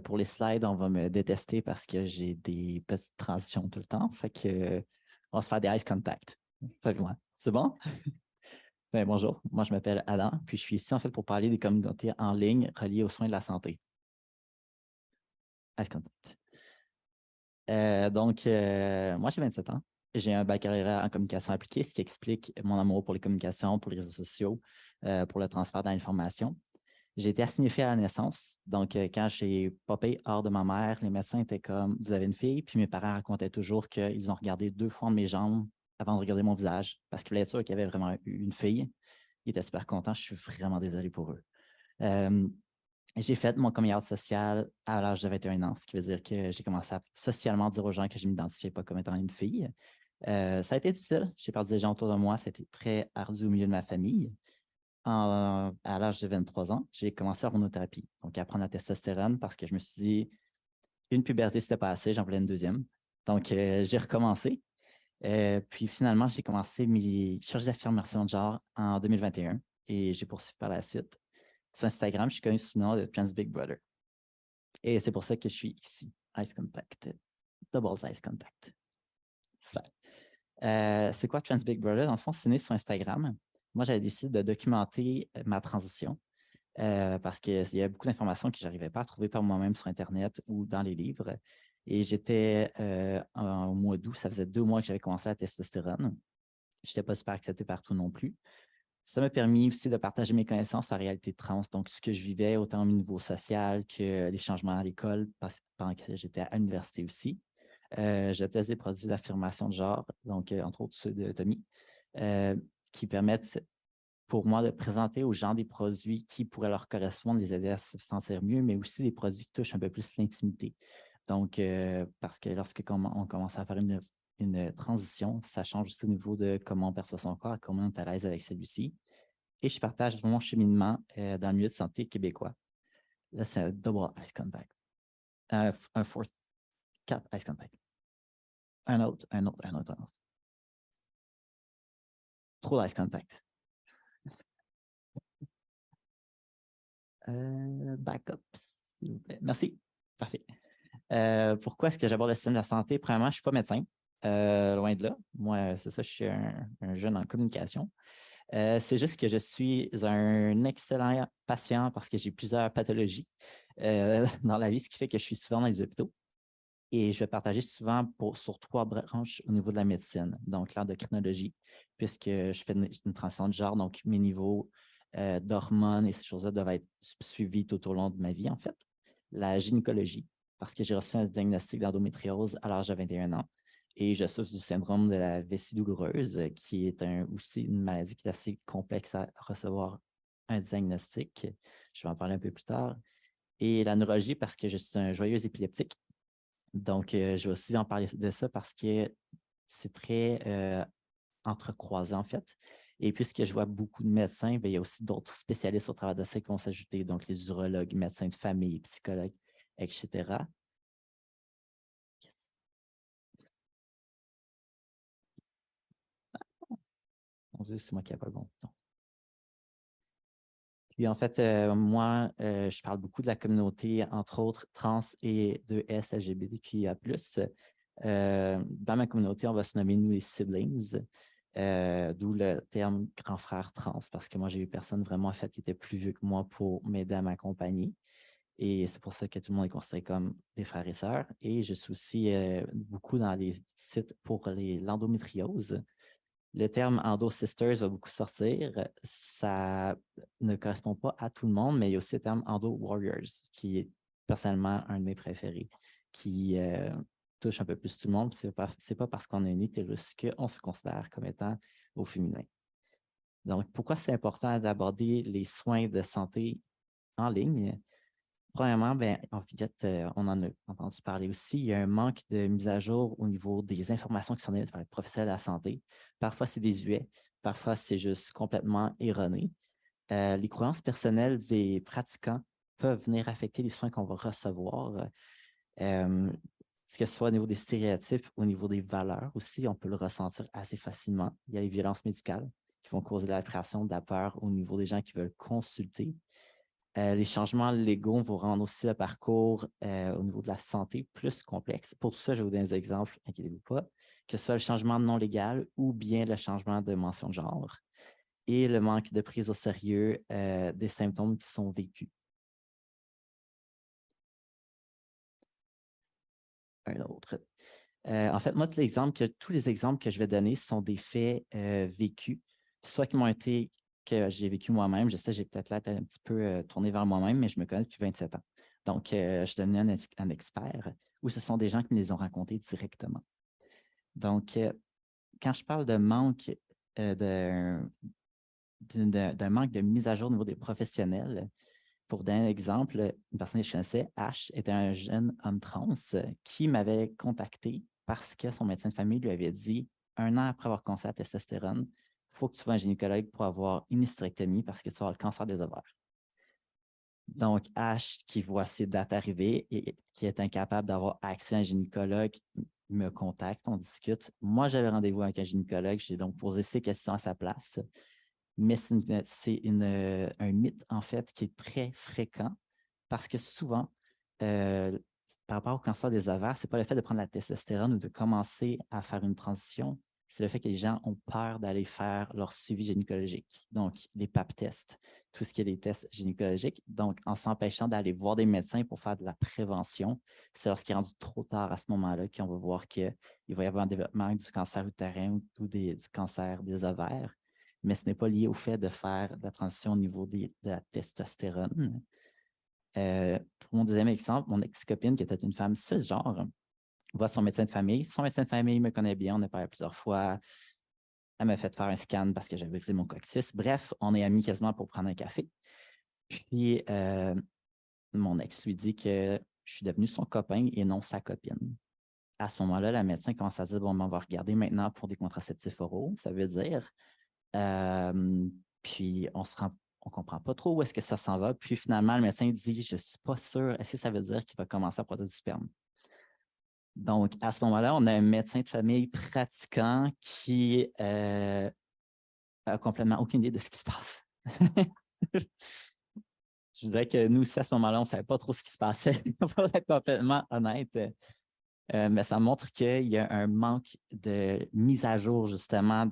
Pour les slides, on va me détester parce que j'ai des petites transitions tout le temps. Fait que, on va se faire des eyes contact. Salut-moi. C'est bon? Ben, bonjour, moi je m'appelle Adam, puis je suis ici en fait pour parler des communautés en ligne reliées aux soins de la santé. Eyes contact. Moi j'ai 27 ans. J'ai un baccalauréat en communication appliquée, ce qui explique mon amour pour les communications, pour les réseaux sociaux, pour le transfert de l'information. J'ai été assigné à la naissance. Donc, quand j'ai popé hors de ma mère, les médecins étaient comme, vous avez une fille. Puis mes parents racontaient toujours qu'ils ont regardé 2 fois mes jambes avant de regarder mon visage parce qu'ils voulaient être sûrs qu'il y avait vraiment eu une fille. Ils étaient super contents. Je suis vraiment désolé pour eux. Euh, j'ai fait mon coming out social à l'âge de 21 ans, ce qui veut dire que j'ai commencé à socialement dire aux gens que je ne m'identifiais pas comme étant une fille. Ça a été difficile. J'ai perdu des gens autour de moi. C'était très ardu au milieu de ma famille. À l'âge de 23 ans, j'ai commencé l'hormonothérapie, donc à prendre la testostérone parce que je me suis dit, une puberté, c'était pas assez, j'en voulais une deuxième. Donc, j'ai recommencé. Puis finalement, j'ai commencé mes charges d'affirmation de genre en 2021 et j'ai poursuivi par la suite. Sur Instagram, je suis connu sous le nom de Trans Big Brother. Et c'est pour ça que je suis ici. Ice Contact. Double Ice Contact. Super. C'est quoi Trans Big Brother? Dans le fond, c'est né sur Instagram. Moi, j'avais décidé de documenter ma transition. Parce qu'il y a beaucoup d'informations que je n'arrivais pas à trouver par moi-même sur Internet ou dans les livres. Et j'étais au mois d'août, ça faisait 2 mois que j'avais commencé la testostérone. Je n'étais pas super accepté partout non plus. Ça m'a permis aussi de partager mes connaissances en réalité trans, donc ce que je vivais autant au niveau social que les changements à l'école pendant que j'étais à l'université aussi. Je teste des produits d'affirmation de genre, donc entre autres ceux de Tommy, qui permettent pour moi de présenter aux gens des produits qui pourraient leur correspondre, les aider à se sentir mieux, mais aussi des produits qui touchent un peu plus l'intimité. Donc, parce que lorsque on commence à faire une transition, ça change aussi au niveau de comment on perçoit son corps, comment on est à l'aise avec celui-ci. Et je partage mon cheminement dans le milieu de santé québécois. Là, c'est un double ice contact. Un fourth, 4 ice contact. Un autre, un autre, un autre, un autre. Trop d'ice contact. Backup, s'il vous plaît. Merci. Parfait. Pourquoi est-ce que j'aborde le système de la santé? Premièrement, je ne suis pas médecin, loin de là. Moi, c'est ça, je suis un jeune en communication. C'est juste que je suis un excellent patient parce que j'ai plusieurs pathologies dans la vie, ce qui fait que je suis souvent dans les hôpitaux. Et je vais partager souvent sur 3 branches au niveau de la médecine, donc l'endocrinologie, puisque je fais une transition de genre, donc mes niveaux d'hormones et ces choses-là doivent être suivis tout au long de ma vie, en fait. La gynécologie, parce que j'ai reçu un diagnostic d'endométriose à l'âge de 21 ans et je souffre du syndrome de la vessie douloureuse, qui est aussi une maladie qui est assez complexe à recevoir un diagnostic. Je vais en parler un peu plus tard. Et la neurologie, parce que je suis un joyeux épileptique. Donc, je vais aussi en parler de ça parce que c'est très entrecroisé, en fait. Et puisque je vois beaucoup de médecins, bien, il y a aussi d'autres spécialistes au travers de ça qui vont s'ajouter, donc les urologues, médecins de famille, psychologues, etc. Yes. Mon Dieu, c'est moi qui n'ai pas le bon bouton. Puis en fait, moi, je parle beaucoup de la communauté, entre autres, trans et de S, LGBTQIA+. Dans ma communauté, on va se nommer nous les siblings, d'où le terme grand frère trans, parce que moi, j'ai eu personne vraiment en fait qui était plus vieux que moi pour m'aider à m'accompagner. Et c'est pour ça que tout le monde est considéré comme des frères et sœurs. Et je suis aussi beaucoup dans les sites pour l'endométriose. Le terme Endo Sisters va beaucoup sortir. Ça ne correspond pas à tout le monde, mais il y a aussi le terme Endo Warriors, qui est personnellement un de mes préférés, qui touche un peu plus tout le monde. Ce n'est pas parce qu'on a un utérus qu'on se considère comme étant au féminin. Donc, pourquoi c'est important d'aborder les soins de santé en ligne? Premièrement, ben, en fait, on en a entendu parler aussi. Il y a un manque de mise à jour au niveau des informations qui sont données par les professionnels de la santé. Parfois, c'est désuet. Parfois, c'est juste complètement erroné. Les croyances personnelles des pratiquants peuvent venir affecter les soins qu'on va recevoir. Que ce soit au niveau des stéréotypes, au niveau des valeurs aussi, on peut le ressentir assez facilement. Il y a les violences médicales qui vont causer de l'appréhension, de la peur au niveau des gens qui veulent consulter. Les changements légaux vont rendre aussi le parcours au niveau de la santé plus complexe. Pour tout ça, je vais vous donner des exemples, inquiétez-vous pas, que ce soit le changement non légal ou bien le changement de mention de genre et le manque de prise au sérieux des symptômes qui sont vécus. Un autre. En fait, moi, tous les exemples que je vais donner sont des faits vécus, soit qui m'ont été, que j'ai vécu moi-même. Je sais, j'ai peut-être l'air un petit peu tourné vers moi-même, mais je me connais depuis 27 ans. Donc, je devenais un expert, ou ce sont des gens qui me les ont racontés directement. Donc, quand je parle de manque d'un manque de mise à jour au niveau des professionnels, pour donner un exemple, une personne que je connaissais, H, était un jeune homme trans qui m'avait contacté parce que son médecin de famille lui avait dit, 1 an après avoir commencé la testostérone, il faut que tu sois un gynécologue pour avoir une hystérectomie parce que tu vas avoir le cancer des ovaires. Donc, H, qui voit ses dates arriver et qui est incapable d'avoir accès à un gynécologue, me contacte, on discute. Moi, j'avais rendez-vous avec un gynécologue, j'ai donc posé ces questions à sa place. Mais c'est un mythe, en fait, qui est très fréquent parce que souvent, euh, par rapport au cancer des ovaires, ce n'est pas le fait de prendre la testostérone ou de commencer à faire une transition, c'est le fait que les gens ont peur d'aller faire leur suivi gynécologique. Donc, les pap tests, tout ce qui est des tests gynécologiques. Donc, en s'empêchant d'aller voir des médecins pour faire de la prévention, c'est lorsqu'il est rendu trop tard à ce moment-là qu'on va voir qu'il va y avoir un développement du cancer utérin ou du cancer des ovaires, mais ce n'est pas lié au fait de faire la transition au niveau de la testostérone. Pour mon deuxième exemple, mon ex-copine, qui était une femme cisgenre, voit son médecin de famille. Son médecin de famille me connaît bien, on a parlé plusieurs fois. Elle m'a fait faire un scan parce que j'avais brisé mon coccyx. Bref, on est amis quasiment pour prendre un café. Puis, mon ex lui dit que je suis devenu son copain et non sa copine. À ce moment-là, la médecin commence à dire, bon, on va regarder maintenant pour des contraceptifs oraux. Ça veut dire, puis on ne comprend pas trop où est-ce que ça s'en va. Puis finalement, le médecin dit, je ne suis pas sûr, est-ce que ça veut dire qu'il va commencer à produire du sperme? Donc, à ce moment-là, on a un médecin de famille pratiquant qui a complètement aucune idée de ce qui se passe. Je dirais que nous aussi, à ce moment-là, on ne savait pas trop ce qui se passait, pour être complètement honnête. Mais ça montre qu'il y a un manque de mise à jour, justement,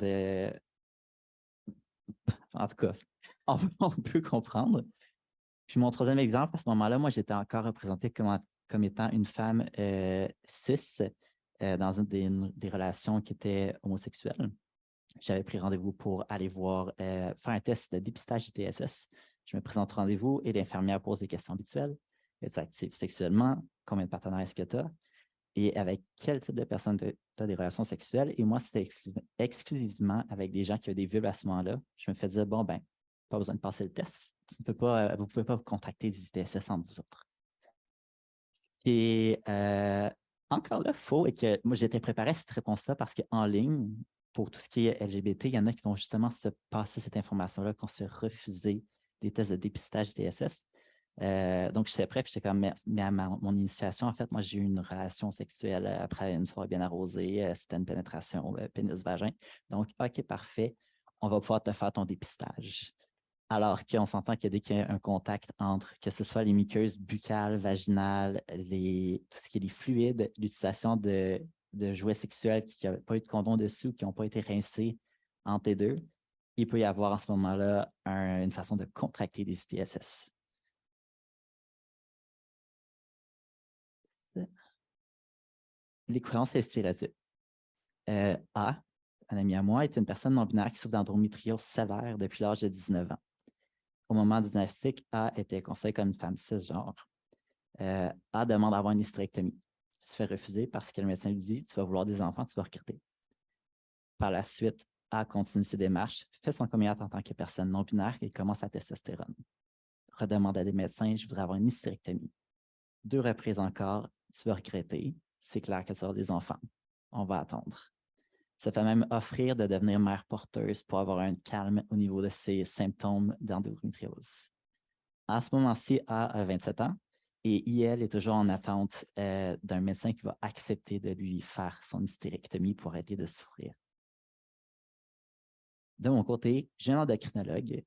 en tout cas, on peut comprendre. Puis mon troisième exemple, à ce moment-là, moi, j'étais encore représentée comme étant une femme cis dans des relations qui étaient homosexuelles. J'avais pris rendez-vous pour aller voir, faire un test de dépistage du TSS. Je me présente au rendez-vous et l'infirmière pose des questions habituelles. Es-tu active sexuellement? Combien de partenaires est-ce que tu as? Et avec quel type de personnes tu as des relations sexuelles? Et moi, c'était exclusivement avec des gens qui avaient des vulves à ce moment-là. Je me fais dire, bon, ben, pas besoin de passer le test. Vous ne pouvez pas vous contacter des ITSS entre vous autres. Et encore là, faux, et que moi, j'étais préparé à cette réponse-là parce qu'en ligne, pour tout ce qui est LGBT, il y en a qui vont justement se passer cette information-là, qu'on se fait refuser des tests de dépistage TSS. Donc, j'étais prêt, puis j'étais comme, mais à mon initiation, en fait, moi, j'ai eu une relation sexuelle après une soirée bien arrosée. C'était une pénétration pénis-vagin. Donc, OK, parfait, on va pouvoir te faire ton dépistage. Alors qu'on s'entend que dès qu'il y a un contact entre, que ce soit les muqueuses buccales, vaginales, tout ce qui est les fluides, l'utilisation de jouets sexuels qui n'ont pas eu de condom dessus ou qui n'ont pas été rincés entre les deux, il peut y avoir en ce moment-là une façon de contracter des ITSS. Les croyances et les stéréotypes. A, un ami à moi, est une personne non-binaire qui souffre d'endométriose sévère depuis l'âge de 19 ans. Au moment du diagnostic, A était considérée comme une femme cisgenre. A demande d'avoir une hystérectomie. Il se fait refuser parce que le médecin lui dit, tu vas vouloir des enfants, tu vas regretter. Par la suite, A continue ses démarches, fait son coming out en tant que personne non-binaire et commence la testostérone. Redemande à des médecins, je voudrais avoir une hystérectomie. 2 reprises encore, tu vas regretter. C'est clair que tu vas avoir des enfants. On va attendre. Ça fait même offrir de devenir mère porteuse pour avoir un calme au niveau de ses symptômes d'endométriose. À ce moment-ci, A a 27 ans et IL est toujours en attente d'un médecin qui va accepter de lui faire son hystérectomie pour arrêter de souffrir. De mon côté, j'ai un endocrinologue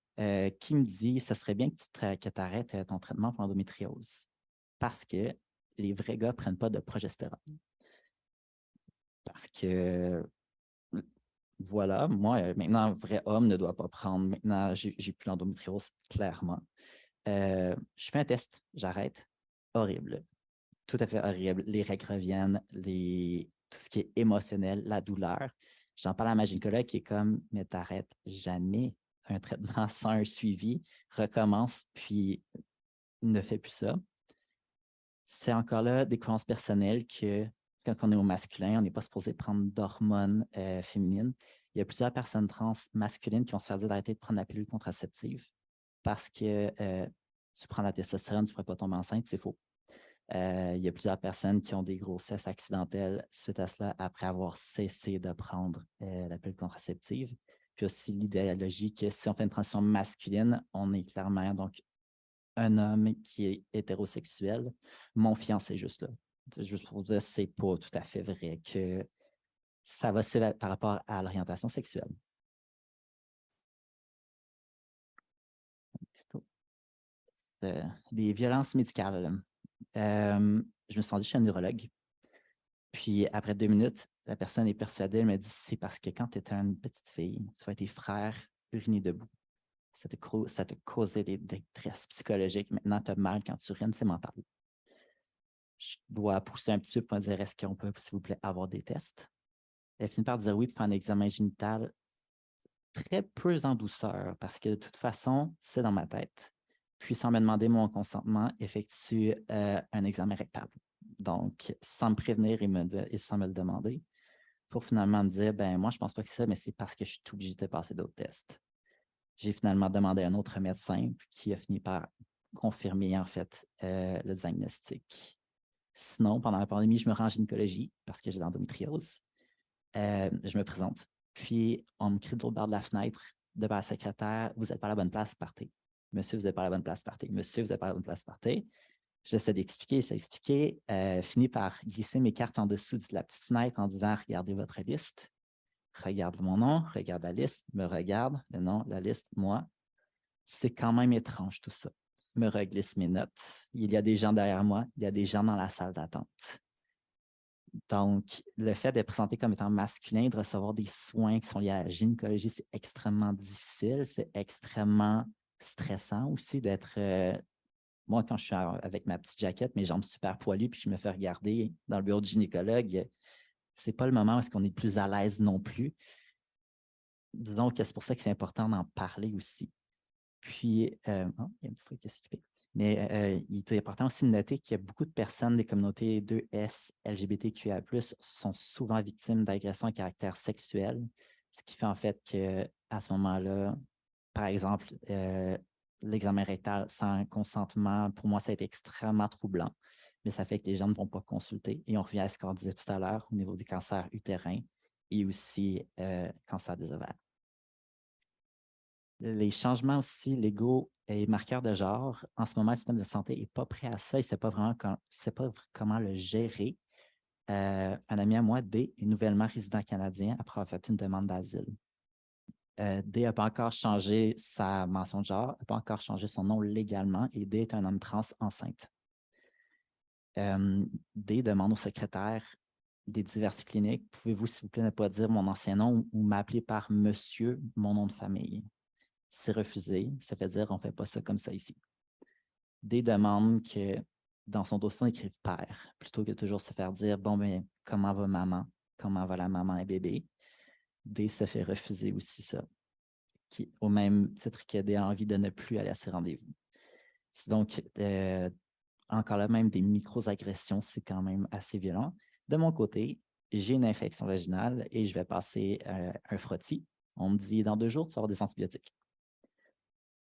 qui me dit que ce serait bien que tu arrêtes ton traitement pour l'endométriose parce que les vrais gars ne prennent pas de progestérone. Parce que, voilà, moi, maintenant, un vrai homme ne doit pas prendre. Maintenant, j'ai plus l'endométriose, clairement. Je fais un test, j'arrête. Horrible. Tout à fait horrible. Les règles reviennent, tout ce qui est émotionnel, la douleur. J'en parle à ma gynécologue qui est comme, mais t'arrêtes jamais un traitement sans un suivi, recommence, puis ne fais plus ça. C'est encore là des croyances personnelles que quand on est au masculin, on n'est pas supposé prendre d'hormones féminines. Il y a plusieurs personnes trans masculines qui vont se faire dire d'arrêter de prendre la pilule contraceptive parce que tu prends la testostérone, tu ne pourrais pas tomber enceinte, c'est faux. Il y a plusieurs personnes qui ont des grossesses accidentelles suite à cela après avoir cessé de prendre la pilule contraceptive. Puis aussi l'idéologie que si on fait une transition masculine, on est clairement donc un homme qui est hétérosexuel. Mon fiancé est juste là. C'est juste pour vous dire, c'est pas tout à fait vrai que ça va se par rapport à l'orientation sexuelle. Des violences médicales. Je me suis rendu chez un neurologue. Puis après 2 minutes, la personne est persuadée, elle me dit c'est parce que quand tu étais une petite fille, tu vois tes frères uriner debout. Ça te causait des détresses psychologiques. Maintenant, tu as mal quand tu urines, c'est mental. Je dois pousser un petit peu pour me dire est-ce qu'on peut, s'il vous plaît, avoir des tests? Elle finit par dire oui pour faire un examen génital très peu en douceur parce que de toute façon, c'est dans ma tête. Puis, sans me demander mon consentement, effectue un examen rectal. Donc, sans me prévenir et sans me le demander, pour finalement me dire, ben moi, je ne pense pas que c'est ça, mais c'est parce que je suis obligé de passer d'autres tests. J'ai finalement demandé à un autre médecin qui a fini par confirmer, en fait, le diagnostic. Sinon, pendant la pandémie, je me rends en gynécologie parce que j'ai l'endométriose. Je me présente, puis on me crie de l'autre bord de la fenêtre, de par la secrétaire, vous n'êtes pas à la bonne place, partez. Monsieur, vous n'êtes pas à la bonne place, partez. Monsieur, vous n'êtes pas à la bonne place, partez. J'essaie d'expliquer, finis par glisser mes cartes en dessous de la petite fenêtre en disant regardez votre liste, regarde mon nom, regarde la liste, me regarde, le nom, la liste, moi. C'est quand même étrange tout ça. Me reglisse mes notes. Il y a des gens derrière moi, il y a des gens dans la salle d'attente. Donc, le fait d'être présenté comme étant masculin, de recevoir des soins qui sont liés à la gynécologie, c'est extrêmement difficile, c'est extrêmement stressant aussi d'être moi, quand je suis avec ma petite jaquette, mes jambes super poilues, puis je me fais regarder dans le bureau de gynécologue, c'est pas le moment où est-ce qu'on est plus à l'aise non plus. Disons que c'est pour ça que c'est important d'en parler aussi. Puis, il y a un petit truc qui est skippé. Mais il est important aussi de noter qu'il y a beaucoup de personnes des communautés 2S, LGBTQIA+, sont souvent victimes d'agressions à caractère sexuel, ce qui fait en fait qu'à ce moment-là, par exemple, l'examen rectal sans consentement, pour moi, ça a été extrêmement troublant, mais ça fait que les gens ne vont pas consulter. Et on revient à ce qu'on disait tout à l'heure au niveau des cancers utérins et aussi cancer des ovaires. Les changements aussi légaux et marqueurs de genre, en ce moment, le système de santé n'est pas prêt à ça. Il ne sait pas vraiment comment le gérer. Un ami à moi, D, est nouvellement résident canadien après avoir fait une demande d'asile. D n'a pas encore changé sa mention de genre, n'a pas encore changé son nom légalement et D est un homme trans enceinte. D demande au secrétaire des diverses cliniques, pouvez-vous, s'il vous plaît, ne pas dire mon ancien nom ou m'appeler par monsieur, mon nom de famille? C'est refusé, ça fait dire on ne fait pas ça comme ça ici. D demande que dans son dossier, on écrive père, plutôt que toujours se faire dire bon, ben, comment va maman? Comment va la maman et bébé? D se fait refuser aussi ça, au même titre que D a envie de ne plus aller à ses rendez-vous. Donc, encore là, même des micro-agressions, c'est quand même assez violent. De mon côté, j'ai une infection vaginale et je vais passer un frottis. On me dit dans 2 jours, tu vas avoir des antibiotiques.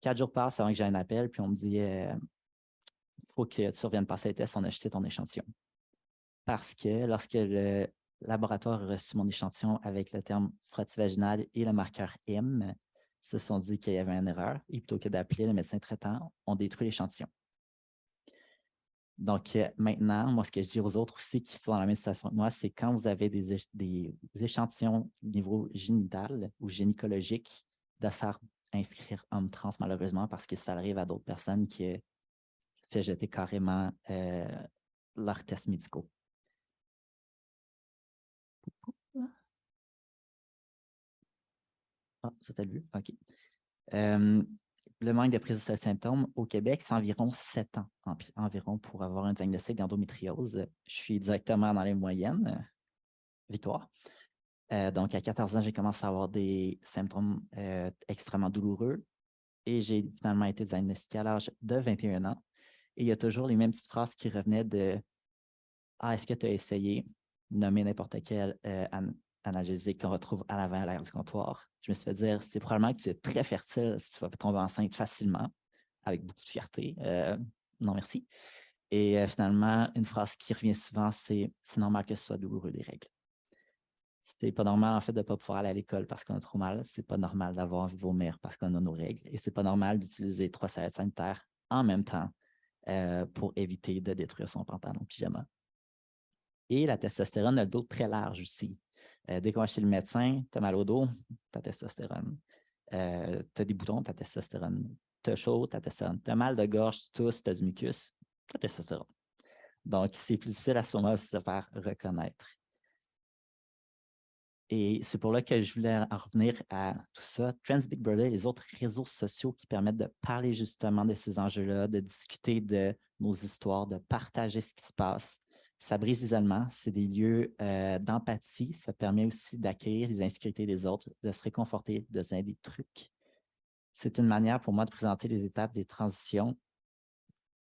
4 jours passent avant que j'ai un appel, puis on me dit il faut que tu reviennes passer les tests, on a jeté ton échantillon. Parce que lorsque le laboratoire a reçu mon échantillon avec le terme frottis vaginal et le marqueur M, se sont dit qu'il y avait une erreur et plutôt que d'appeler le médecin traitant, on détruit l'échantillon. Donc, maintenant, moi, ce que je dis aux autres aussi qui sont dans la même situation que moi, c'est quand vous avez des échantillons au niveau génital ou gynécologique, de faire inscrire homme trans, malheureusement, parce que ça arrive à d'autres personnes qui fait jeter carrément leurs tests médicaux. Ah, ça t'as vu? OK. Le manque de prise de symptômes au Québec, c'est environ 7 ans environ pour avoir un diagnostic d'endométriose. Je suis directement dans les moyennes. Victoire. Donc, à 14 ans, j'ai commencé à avoir des symptômes extrêmement douloureux et j'ai finalement été diagnostiqué à l'âge de 21 ans. Et il y a toujours les mêmes petites phrases qui revenaient de « Ah, est-ce que tu as essayé? » Nommer n'importe quel analgésique qu'on retrouve à l'avant à l'arrière du comptoir. Je me suis fait dire « C'est probablement que tu es très fertile si tu vas tomber enceinte facilement, avec beaucoup de fierté. Non, merci. » Et finalement, une phrase qui revient souvent, c'est « C'est normal que ce soit douloureux des règles. » C'est pas normal, en fait, de ne pas pouvoir aller à l'école parce qu'on a trop mal. C'est pas normal d'avoir envie de vomir parce qu'on a nos règles. Et c'est pas normal d'utiliser 3 serviettes sanitaires en même temps pour éviter de détruire son pantalon pyjama. Et la testostérone a le dos très large aussi. Dès qu'on va chez le médecin, tu as mal au dos, ta testostérone. Tu as des boutons, ta testostérone. Tu as chaud, ta testostérone. Tu as mal de gorge, tu tousses, tu as du mucus, ta testostérone. Donc, c'est plus difficile à ce moment-là de se faire reconnaître. Et c'est pour là que je voulais en revenir à tout ça. Trans Big Brother et les autres réseaux sociaux qui permettent de parler justement de ces enjeux-là, de discuter de nos histoires, de partager ce qui se passe. Ça brise l'isolement, c'est des lieux d'empathie. Ça permet aussi d'accueillir les insécurités des autres, de se réconforter, de se donner des trucs. C'est une manière pour moi de présenter les étapes des transitions.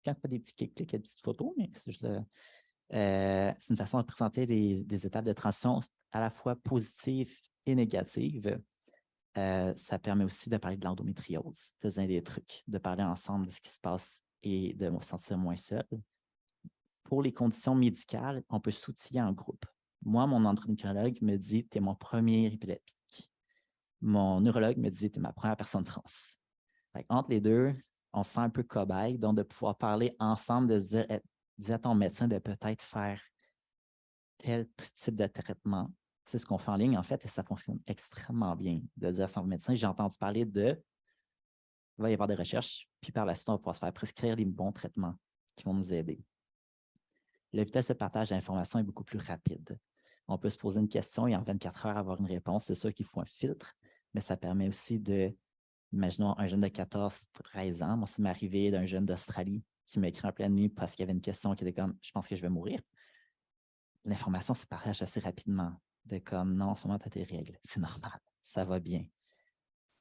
Quand pas des petits clics, des petites photos, mais c'est une façon de présenter des étapes de transition à la fois positives et négatives. Ça permet aussi de parler de l'endométriose, de donner des trucs, de parler ensemble de ce qui se passe et de me sentir moins seul. Pour les conditions médicales, on peut s'outiller en groupe. Moi, mon endocrinologue me dit « tu es mon premier épileptique ». Mon neurologue me dit « tu es ma première personne trans ». Entre les deux, on se sent un peu cobaye, donc de pouvoir parler ensemble, de se dire dis à ton médecin de peut-être faire tel type de traitement. C'est ce qu'on fait en ligne, en fait, et ça fonctionne extrêmement bien. De dire à son médecin, j'ai entendu parler de, il va y avoir des recherches, puis par la suite, on va pouvoir se faire prescrire les bons traitements qui vont nous aider. La vitesse de partage d'informations est beaucoup plus rapide. On peut se poser une question et en 24 heures avoir une réponse. C'est sûr qu'il faut un filtre, mais ça permet aussi de, imaginons un jeune de 14-13 ans. Moi, ça m'est arrivé d'un jeune d'Australie qui m'a écrit en pleine nuit parce qu'il y avait une question qui était comme « je pense que je vais mourir ». L'information se partage assez rapidement, de comme non, en ce moment, tu as tes règles, c'est normal, ça va bien.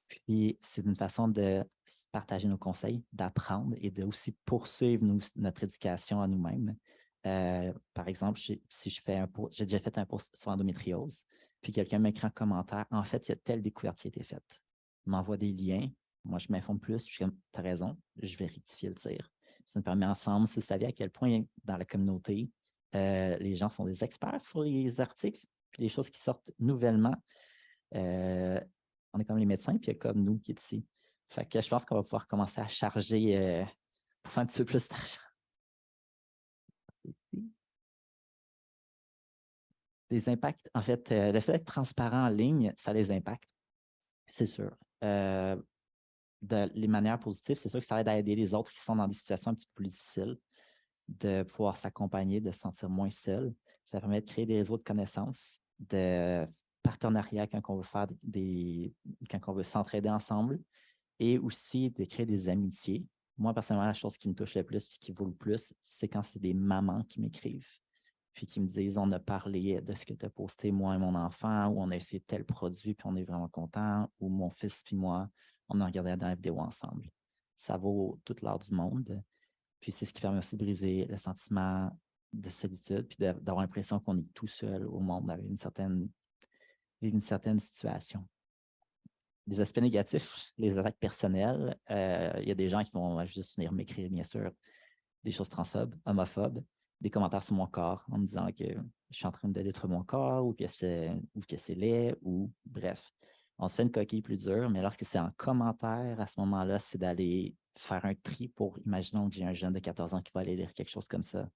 Puis, c'est une façon de partager nos conseils, d'apprendre et de aussi poursuivre notre éducation à nous-mêmes. Par exemple, si je fais j'ai déjà fait un post sur l'endométriose, puis quelqu'un m'écrit en commentaire, en fait, il y a telle découverte qui a été faite. Il m'envoie des liens, moi, je m'informe plus, je suis comme, tu as raison, je vais rectifier le tir. Ça nous permet ensemble, si vous savez à quel point dans la communauté, les gens sont des experts sur les articles, puis les choses qui sortent nouvellement. On est comme les médecins, puis il y a comme nous qui est ici. Fait que je pense qu'on va pouvoir commencer à charger pour faire un petit peu plus d'argent. Les impacts, en fait, le fait d'être transparent en ligne, ça a des impacts, c'est sûr. Les manières positives, c'est sûr que ça aide à aider les autres qui sont dans des situations un petit peu plus difficiles, de pouvoir s'accompagner, de se sentir moins seul. Ça permet de créer des réseaux de connaissances, de partenariats quand on veut quand on veut s'entraider ensemble et aussi de créer des amitiés. Moi, personnellement, la chose qui me touche le plus et qui vaut le plus, c'est quand c'est des mamans qui m'écrivent puis qui me disent on a parlé de ce que tu as posté, moi et mon enfant, ou on a essayé tel produit, puis on est vraiment content, ou mon fils puis moi, on a regardé la vidéo ensemble. Ça vaut toute l'heure du monde. Puis c'est ce qui permet aussi de briser le sentiment de solitude, puis d'avoir l'impression qu'on est tout seul au monde avec une certaine situation. Les aspects négatifs, les attaques personnelles, il y a des gens qui vont juste venir m'écrire, bien sûr, des choses transphobes, homophobes, des commentaires sur mon corps en me disant que je suis en train de détruire mon corps ou que c'est laid, ou bref. On se fait une coquille plus dure, mais lorsque c'est en commentaire, à ce moment-là, c'est d'aller faire un tri pour, imaginons que j'ai un jeune de 14 ans qui va aller lire quelque chose comme ça.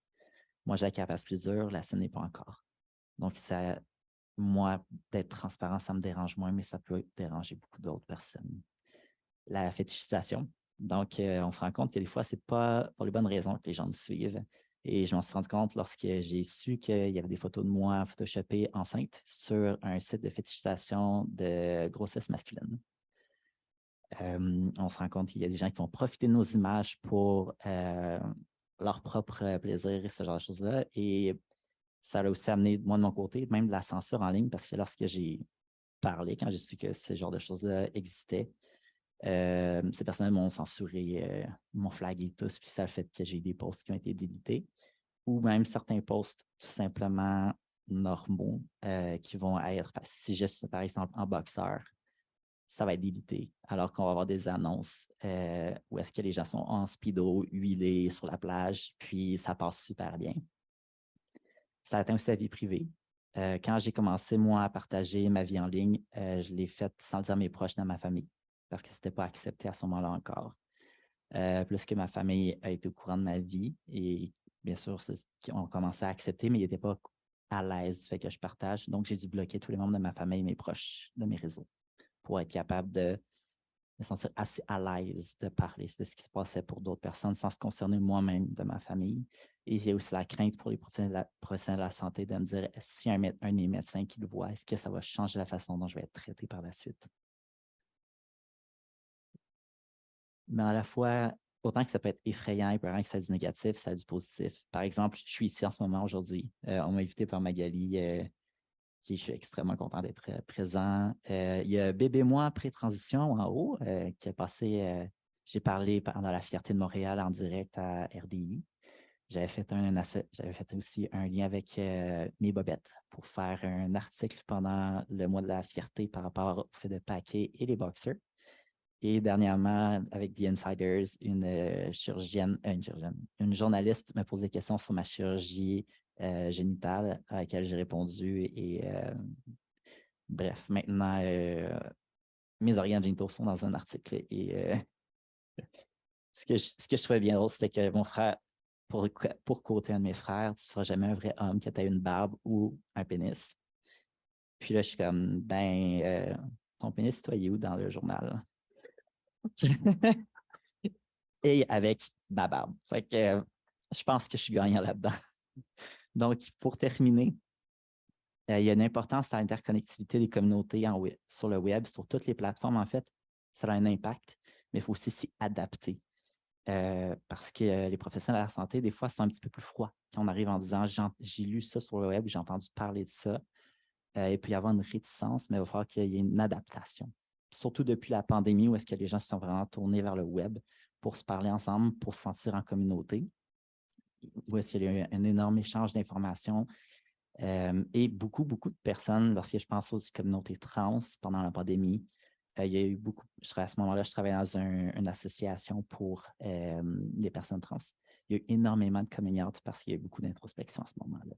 Moi, j'ai la carapace plus dure, la sienne n'est pas encore. Donc, ça moi, d'être transparent, ça me dérange moins, mais ça peut déranger beaucoup d'autres personnes. La fétichisation. Donc, on se rend compte que des fois, ce n'est pas pour les bonnes raisons que les gens nous suivent. Et je m'en suis rendu compte lorsque j'ai su qu'il y avait des photos de moi photoshopées enceinte sur un site de fétichisation de grossesse masculine. On se rend compte qu'il y a des gens qui vont profiter de nos images pour leur propre plaisir et ce genre de choses-là. Et ça a aussi amené, moi, de mon côté, même de la censure en ligne, parce que lorsque j'ai parlé, quand j'ai su que ce genre de choses-là existait, ces personnes m'ont censuré, m'ont flagué tous, puis ça a fait que j'ai des posts qui ont été délités, ou même certains posts tout simplement normaux qui vont être, si je suis par exemple en boxeur, ça va être délité, alors qu'on va avoir des annonces où est-ce que les gens sont en speedo, huilés sur la plage, puis ça passe super bien. Ça atteint aussi la vie privée. Quand j'ai commencé, moi, à partager ma vie en ligne, je l'ai fait sans le dire à mes proches dans ma famille, parce que ce n'était pas accepté à ce moment-là encore. Plus que ma famille a été au courant de ma vie et bien sûr, ils ont commencé à accepter, mais ils n'étaient pas à l'aise du fait que je partage. Donc, j'ai dû bloquer tous les membres de ma famille et mes proches de mes réseaux pour être capable de me sentir assez à l'aise de parler de ce qui se passait pour d'autres personnes sans se concerner moi-même de ma famille. Et il y a aussi la crainte pour les professionnels de la santé de me dire si un des médecins qui le voit, est-ce que ça va changer la façon dont je vais être traité par la suite? Mais à la fois, autant que ça peut être effrayant et que ça a du négatif, ça a du positif. Par exemple, je suis ici en ce moment aujourd'hui. On m'a invité par Magali, qui je suis extrêmement content d'être présent. Il y a Bébé Moi pré-transition en haut, qui a passé, j'ai parlé pendant la Fierté de Montréal en direct à RDI. J'avais fait aussi un lien avec mes bobettes pour faire un article pendant le mois de la fierté par rapport au fait de paquer et les boxers. Et dernièrement, avec The Insiders, une journaliste m'a posé des questions sur ma chirurgie génitale à laquelle j'ai répondu. Et bref, maintenant, mes organes génitaux sont dans un article. Et ce que je trouvais bien drôle, c'était que mon frère, pour côté un de mes frères, tu ne seras jamais un vrai homme que tu as une barbe ou un pénis. Puis là, je suis comme, ton pénis, toi, il est où dans le journal? Et avec ma barbe. Fait que je pense que je suis gagnant là-dedans. Donc, pour terminer, il y a une importance à l'interconnectivité des communautés sur le web, sur toutes les plateformes, en fait. Ça a un impact, mais il faut aussi s'y adapter. Parce que les professionnels de la santé, des fois, sont un petit peu plus froids. Quand on arrive en disant j'ai lu ça sur le web, j'ai entendu parler de ça, il peut y avoir une réticence, mais il va falloir qu'il y ait une adaptation. Surtout depuis la pandémie, où est-ce que les gens se sont vraiment tournés vers le web pour se parler ensemble, pour se sentir en communauté, où est-ce qu'il y a eu un énorme échange d'informations. Et beaucoup, beaucoup de personnes, lorsque je pense aux communautés trans pendant la pandémie, il y a eu beaucoup, à ce moment-là, je travaillais dans une association pour les personnes trans. Il y a eu énormément de coming out parce qu'il y a eu beaucoup d'introspection à ce moment-là.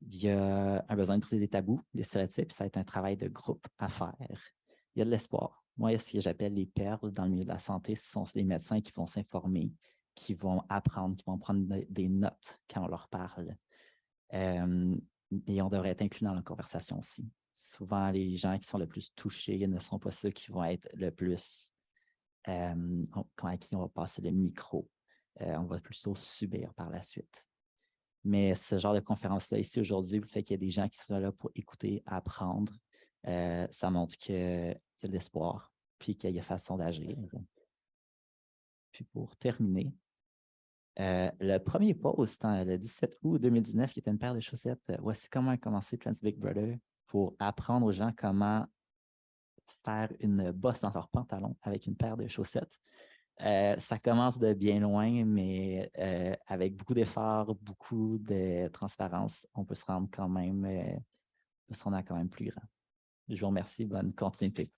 Il y a un besoin de briser des tabous, des stéréotypes, ça va être un travail de groupe à faire. Il y a de l'espoir. Moi, ce que j'appelle les perles dans le milieu de la santé, ce sont des médecins qui vont s'informer, qui vont apprendre, qui vont prendre des notes quand on leur parle. Et on devrait être inclus dans la conversation aussi. Souvent, les gens qui sont le plus touchés ne sont pas ceux qui vont être le plus, à qui on va passer le micro. On va plutôt subir par la suite. Mais ce genre de conférence-là, ici aujourd'hui, le fait qu'il y ait des gens qui sont là pour écouter, apprendre, ça montre qu'il y a de l'espoir, puis qu'il y a façon d'agir. Puis pour terminer, le premier post, le 17 août 2019, qui était une paire de chaussettes, voici comment a commencé Trans Big Brother pour apprendre aux gens comment faire une bosse dans leur pantalon avec une paire de chaussettes. Ça commence de bien loin, mais avec beaucoup d'efforts, beaucoup de transparence, on peut se rendre quand même, on peut se rendre à quand même plus grand. Je vous remercie. Bonne continuité.